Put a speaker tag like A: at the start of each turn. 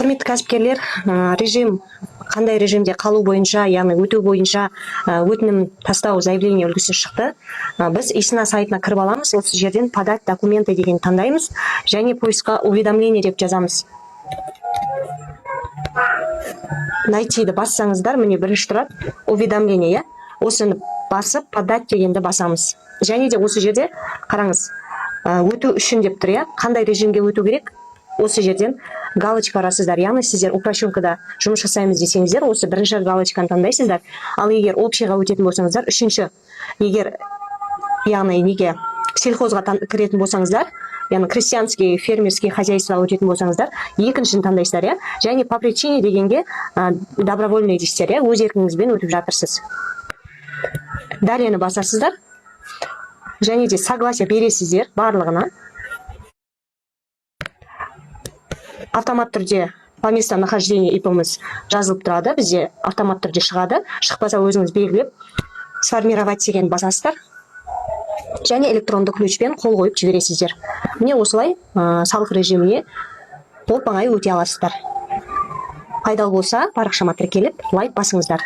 A: Құрметті кәсіпкерлер, режим қандай режимде қалу бойынша, яғни өту бойынша өтінім тастау заявление үлгісі шықты. Біз ИСНА сайтына кіріп аламыз, осы жерден подать документы деген таңдаймыз, және поисқа уведомление деп жазамыз. Найтиді бассаңыздар, міне бірінші тұрады уведомление, осыны басып подать дегенді басамыз. Және де осы жерде қараңыз, өту үшін деп тұр, қандай режимге өту керек? Осы жерден галочка арасыздар, яғни сіздер упрощенкада жұмыс жасаймыз десеңіздер, осы бірінші галочканы таңдайсыздар. Ал егер общийға өтетін болсаңыздар, үшінші, егер яғни неге сельхозға кіретін болсаңыздар, яғни крестьянский, фермерский хозяйствоға өтетін болсаңыздар, екіншіні таңдайсыздар, және по причине дегенге добровольный дейсіздер, өз еркіңізбен өтіп жатырсыз. Далені басасыздар, және де согласие бересіздер барлығына. Автомат түрде по месту нахождения ИП-міз жазылып тұрады, бізде автомат түрде шығады. Шықпаса өзіңіз белгілеп сформировать деген басасыздар. Және электронды ключпен қол қойып жібересіздер. Міне осылай салық режиміне оп оңай өте аласыздар. Пайдалы болса парақшама тіркеліп лайк басыңыздар.